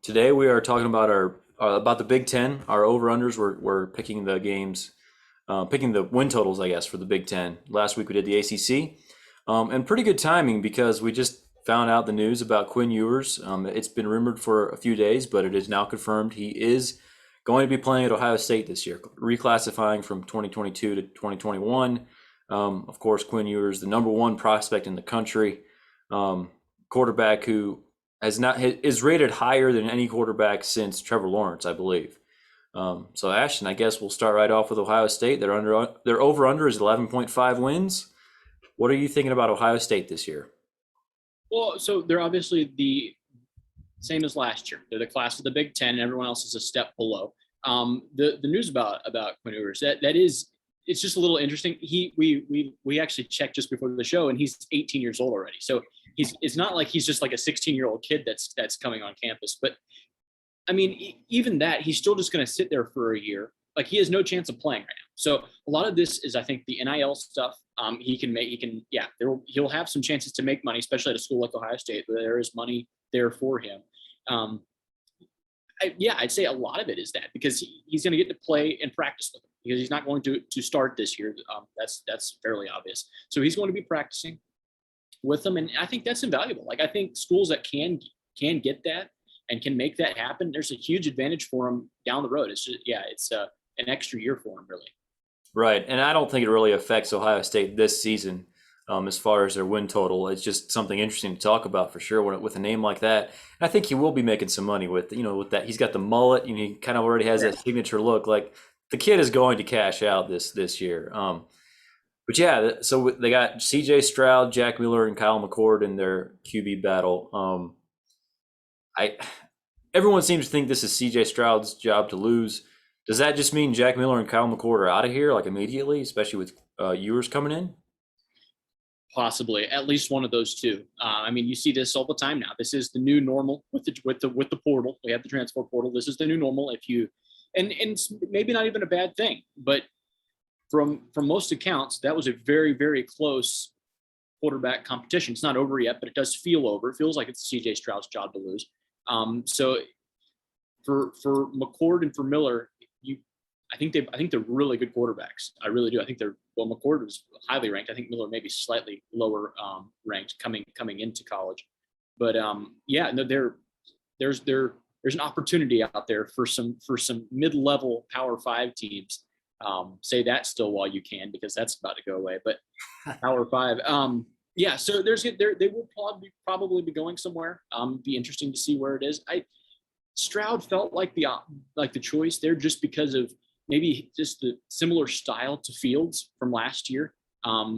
Today we are talking about our about the Big Ten. Our over/unders. We're picking the games, picking the win totals, I guess, for the Big Ten. Last week we did the ACC, and pretty good timing because we just found out the news about Quinn Ewers. It's been rumored for a few days, but it is now confirmed he is going to be playing at Ohio State this year, reclassifying from 2022 to 2021. Of course, Quinn Ewers, the number one prospect in the country, quarterback who has not is rated higher than any quarterback since Trevor Lawrence, I believe. So Ashton, I guess we'll start right off with Ohio State. Their over under is 11.5 wins. What are you thinking about Ohio State this year? Well, so they're obviously the same as last year. They're the class of the Big Ten, and everyone else is a step below. The news about Quinn Ewers that is it's just a little interesting. We actually checked just before the show, and he's 18 years old already. So it's not like he's just like a 16-year-old kid that's coming on campus. But I mean, even that, he's still just going to sit there for a year. Like he has no chance of playing right now. So a lot of this is, I think, the NIL stuff. He'll have some chances to make money, especially at a school like Ohio State, where there is money there for him. Um, I'd say a lot of it is that because he's going to get to play and practice with them because he's not going to start this year. That's fairly obvious. So he's going to be practicing with them, and I think that's invaluable. Like I think schools that can get that and can make that happen, there's a huge advantage for them down the road. It's just, it's an extra year for them, really. Right, and I don't think it really affects Ohio State this season as far as their win total. It's just something interesting to talk about for sure with a name like that. And I think he will be making some money with that. He's got the mullet, and he kind of already has that signature look. Like the kid is going to cash out this year. But yeah, so they got C.J. Stroud, Jack Miller, and Kyle McCord in their QB battle. I Everyone seems to think this is C.J. Stroud's job to lose. Does that just mean Jack Miller and Kyle McCord are out of here like immediately, especially with Ewers coming in? Possibly at least one of those two. I mean, you see this all the time now. This is the new normal with the portal. We have the transfer portal. This is the new normal. If you and it's maybe not even a bad thing, but from most accounts, that was a very very close quarterback competition. It's not over yet, but it does feel over. It feels like it's C.J. Stroud's job to lose. So for McCord and for Miller, I think they're really good quarterbacks. I really do. I think McCord was highly ranked. I think Miller maybe slightly lower ranked coming into college. But no, there's an opportunity out there for some mid-level Power Five teams. Say that still while you can, because that's about to go away. But Power Five, So they will probably be going somewhere. Be interesting to see where it is. Stroud felt like the choice there just because of maybe just the similar style to Fields from last year.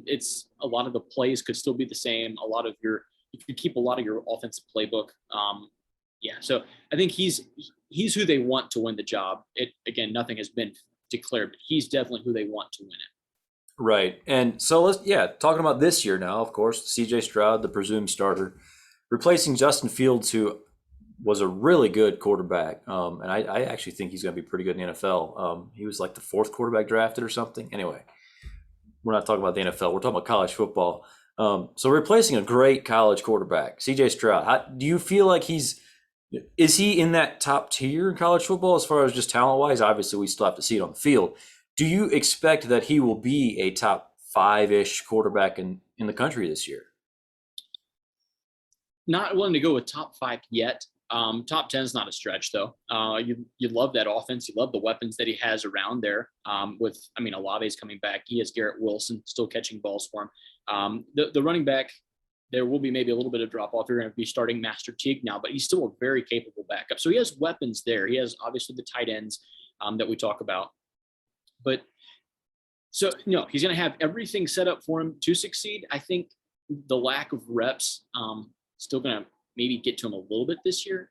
It's a lot of the plays could still be the same. You could keep a lot of your offensive playbook. So I think he's who they want to win the job. Again, nothing has been declared, but he's definitely who they want to win it. Right. And so talking about this year now, of course, CJ Stroud, the presumed starter, replacing Justin Fields, who was a really good quarterback. And I actually think he's going to be pretty good in the NFL. He was like the fourth quarterback drafted or something. Anyway, we're not talking about the NFL. We're talking about college football. So replacing a great college quarterback, CJ Stroud, do you feel like is he in that top tier in college football as far as just talent wise? Obviously, we still have to see it on the field. Do you expect that he will be a top five-ish quarterback in the country this year? Not willing to go with top five yet. Top 10 is not a stretch, though. You love that offense. You love the weapons that he has around there. Olave's coming back. He has Garrett Wilson still catching balls for him. The running back, there will be maybe a little bit of drop off. You're going to be starting Master Teague now, but he's still a very capable backup. So he has weapons there. He has obviously the tight ends that we talk about. But so, he's going to have everything set up for him to succeed. I think the lack of reps still going to maybe get to him a little bit this year.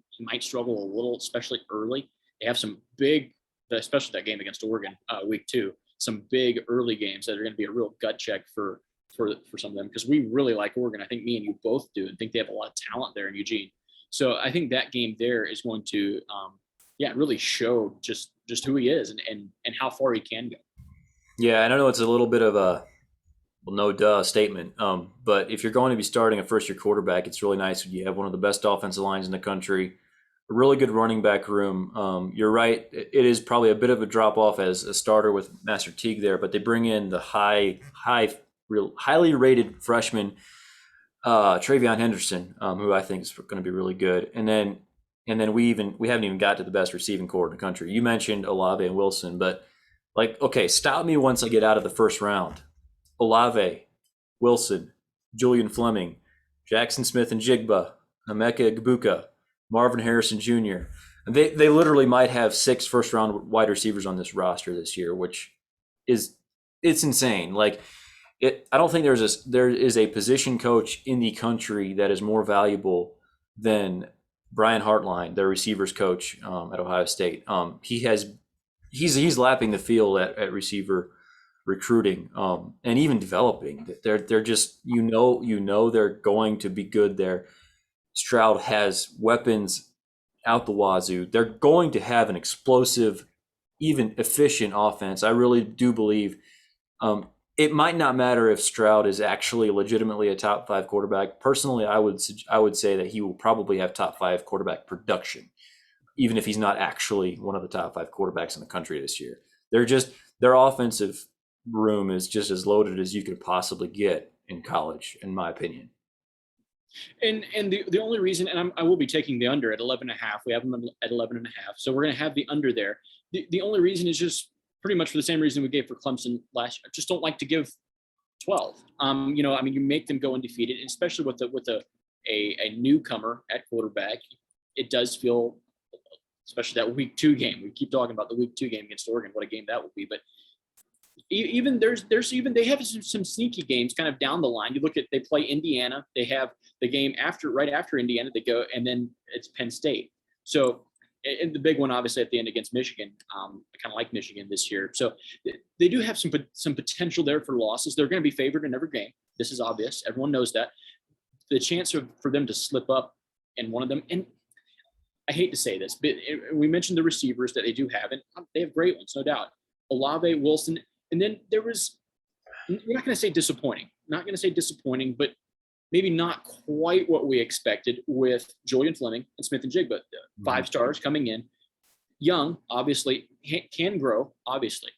He might struggle a little, especially early. They have some big, especially that game against Oregon week 2, some big early games that are going to be a real gut check for some of them, because we really like Oregon. I think me and you both do, and think they have a lot of talent there in Eugene. So I think that game there is going to, really show just who he is and how far he can go. Yeah, and I know it's a little bit of Well, no duh statement. But if you're going to be starting a first year quarterback, it's really nice when you have one of the best offensive lines in the country, a really good running back room. You're right; it is probably a bit of a drop off as a starter with Master Teague there, but they bring in the highly rated freshman Travion Henderson, who I think is going to be really good, and then we haven't even got to the best receiving core in the country. You mentioned Olave and Wilson, but like, okay, stop me once I get out of the first round. Olave, Wilson, Julian Fleming, Jackson Smith and Jigba, Emeka Egbuka, Marvin Harrison Jr. They literally might have 6 first round wide receivers on this roster this year, which is it's insane. Like I don't think there is a position coach in the country that is more valuable than Brian Hartline, their receivers coach at Ohio State. He's lapping the field at receiver recruiting and even developing. They're just they're going to be good there. Stroud has weapons out the wazoo. They're going to have an explosive, even efficient offense. I really do believe um, it might not matter if Stroud is actually legitimately a top 5 quarterback. Personally, I would say that he will probably have top 5 quarterback production, even if he's not actually one of the top 5 quarterbacks in the country this year. Their offensive room is just as loaded as you could possibly get in college, in my opinion. And the only reason, and I will be taking the under at 11 and a half. We have them at 11 and a half. So we're going to have the under there. The only reason is just pretty much for the same reason we gave for Clemson last year. I just don't like to give 12. You make them go undefeated, especially with a newcomer at quarterback. It does feel, especially that week 2 game. We keep talking about the week 2 game against Oregon. What a game that would be. But even there's even they have some sneaky games kind of down the line. You look at they play Indiana. They have the game right after Indiana. They go and then it's Penn State. So and the big one obviously at the end against Michigan. I kind of like Michigan this year. So they do have some potential there for losses. They're going to be favored in every game. This is obvious. Everyone knows that. The chance for them to slip up in one of them, and I hate to say this, but we mentioned the receivers that they do have, and they have great ones, no doubt. Olave, Wilson, and then there was, we're not going to say disappointing, but maybe not quite what we expected with Julian Fleming and Smith and Jigba. 5 stars coming in, young, obviously, can grow, obviously.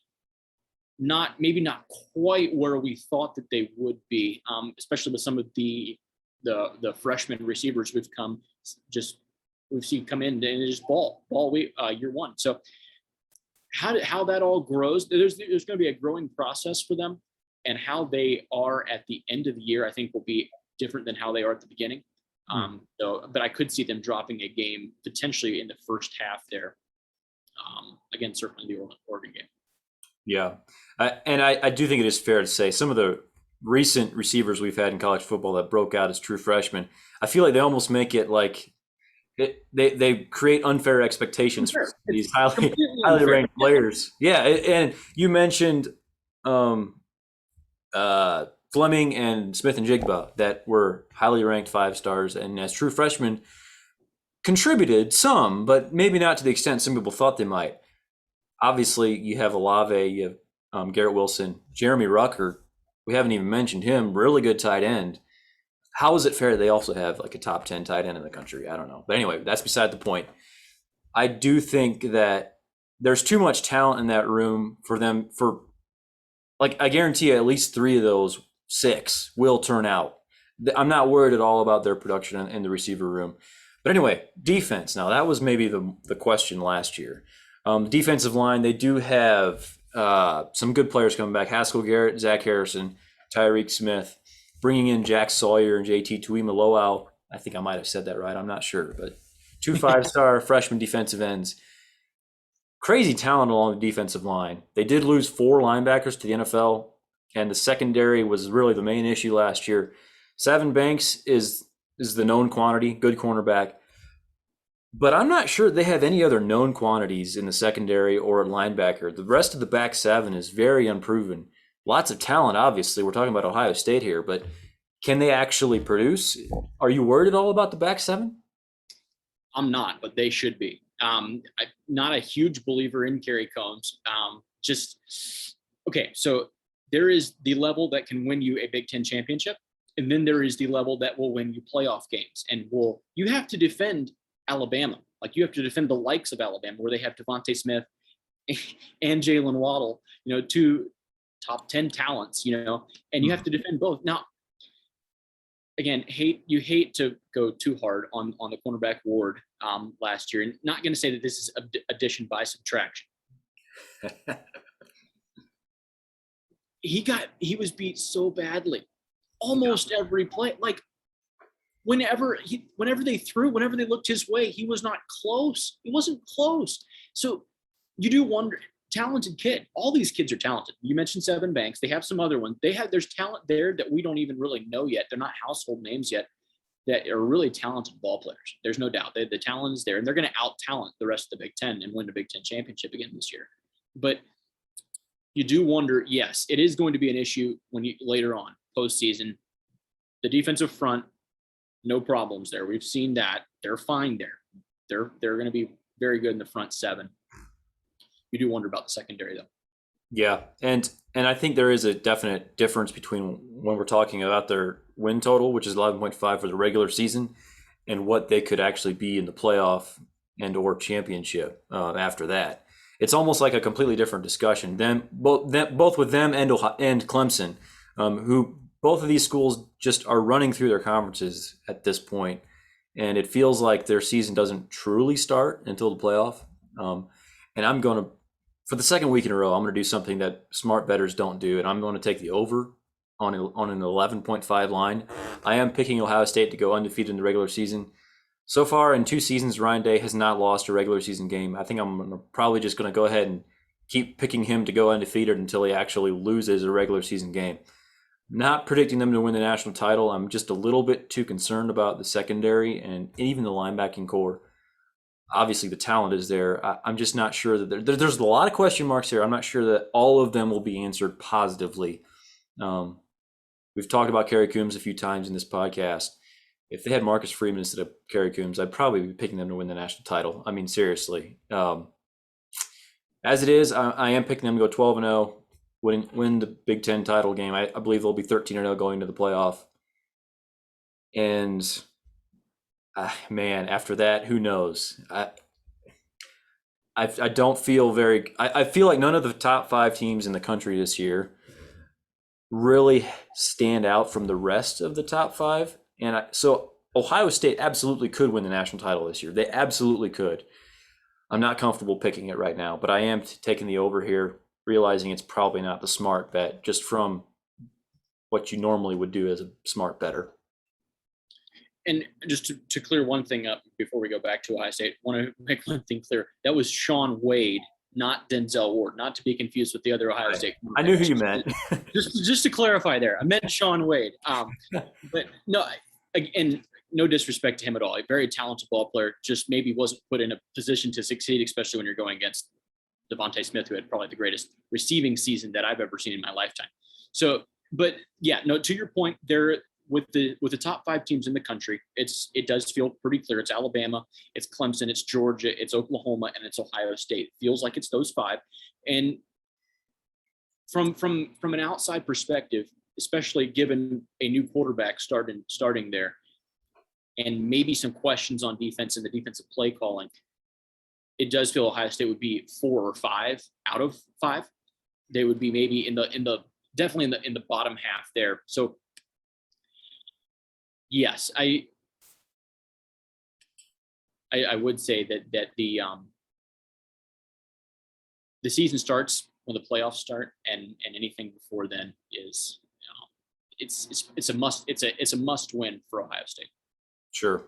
Maybe not quite where we thought that they would be, especially with some of the freshman receivers we've seen come in and just ball year 1. So how that all grows, there's going to be a growing process for them, and how they are at the end of the year, I think will be different than how they are at the beginning. But I could see them dropping a game potentially in the first half there. Again, certainly the Oregon game. Yeah, I do think it is fair to say some of the recent receivers we've had in college football that broke out as true freshmen, I feel like they almost make it like they create unfair expectations for these highly ranked players. Yeah, and you mentioned Fleming and Smith and Jigba that were highly ranked 5 stars, and as true freshmen contributed some, but maybe not to the extent some people thought they might. Obviously, you have Olave, you have Garrett Wilson, Jeremy Rucker. We haven't even mentioned him. Really good tight end. How is it fair they also have like a top 10 tight end in the country? I don't know. But anyway, that's beside the point. I do think that there's too much talent in that room for them I guarantee you at least 3 of those 6 will turn out. I'm not worried at all about their production in the receiver room. But anyway, defense. Now that was maybe the question last year. Defensive line, they do have some good players coming back. Haskell Garrett, Zach Harrison, Tyreek Smith, bringing in Jack Sawyer and JT Tuimoloau. I think I might have said that right. I'm not sure. But 2 5-star freshman defensive ends. Crazy talent along the defensive line. They did lose 4 linebackers to the NFL, and the secondary was really the main issue last year. Savin Banks is the known quantity, good cornerback. But I'm not sure they have any other known quantities in the secondary or at linebacker. The rest of the back 7 is very unproven. Lots of talent, obviously. We're talking about Ohio State here, but can they actually produce? Are you worried at all about the back 7? I'm not, but they should be. I'm not a huge believer in Kerry Combs. Okay, so there is the level that can win you a Big Ten championship, and then there is the level that will win you playoff games. And you have to defend Alabama. Like, you have to defend the likes of Alabama, where they have Devontae Smith and Jalen Waddle, two top 10 talents, and you have to defend both. Now, again, you hate to go too hard on the cornerback Ward last year, and not going to say that this is addition by subtraction. He was beat so badly, almost every play. Like, whenever they threw, whenever they looked his way, he was not close. He wasn't close. So you do wonder. Talented kid. All these kids are talented. You mentioned Seven Banks. They have some other ones. There's talent there that we don't even really know yet. They're not household names yet, that are really talented ball players. There's no doubt. The talent is there, and they're going to out-talent the rest of the Big Ten and win the Big Ten championship again this year. But you do wonder, yes, it is going to be an issue when you later on, postseason. The defensive front, no problems there. We've seen that. They're fine there. They're going to be very good in the front seven. You do wonder about the secondary, though. Yeah, and I think there is a definite difference between when we're talking about their win total, which is 11.5 for the regular season, and what they could actually be in the playoff and or championship after that. It's almost like a completely different discussion. Both with them and Clemson, who both of these schools just are running through their conferences at this point, and it feels like their season doesn't truly start until the playoff. And I'm going to, for the second week in a row, I'm going to do something that smart bettors don't do, and I'm going to take the over on an 11.5 line. I am picking Ohio State to go undefeated in the regular season. So far in 2 seasons, Ryan Day has not lost a regular season game. I think I'm probably just going to go ahead and keep picking him to go undefeated until he actually loses a regular season game. Not predicting them to win the national title. I'm just a little bit too concerned about the secondary and even the linebacking core. Obviously, the talent is there. I'm just not sure that there's a lot of question marks here. I'm not sure that all of them will be answered positively. We've talked about Kerry Coombs a few times in this podcast. If they had Marcus Freeman instead of Kerry Coombs, I'd probably be picking them to win the national title. I mean, seriously. As it is, I am picking them to go 12-0, win the Big Ten title game. I believe they'll be 13-0 going to the playoff. And man, after that, who knows? I don't feel very. I feel like none of the top 5 teams in the country this year really stand out from the rest of the top 5. And so Ohio State absolutely could win the national title this year. They absolutely could. I'm not comfortable picking it right now, but I am taking the over here, realizing it's probably not the smart bet, just from what you normally would do as a smart bettor. And just to clear one thing up before we go back to Ohio State, I want to make one thing clear. That was Sean Wade, not Denzel Ward, not to be confused with the other Ohio State. I knew who you meant. just to clarify there, I meant Sean Wade. But no, and no disrespect to him at all. A very talented ball player, just maybe wasn't put in a position to succeed, especially when you're going against Devontae Smith, who had probably the greatest receiving season that I've ever seen in my lifetime. So, but yeah, no, to your point, there with the top 5 teams in the country, it does feel pretty clear. It's Alabama, it's Clemson, it's Georgia, it's Oklahoma, and it's Ohio State. It feels like it's those 5. And from an outside perspective, especially given a new quarterback starting there, and maybe some questions on defense and the defensive play calling, it does feel Ohio State would be 4 or 5 out of 5. They would be maybe definitely in the bottom half there. So yes, I would say that the season starts when the playoffs start, and anything before then is it's a must win for Ohio State. Sure.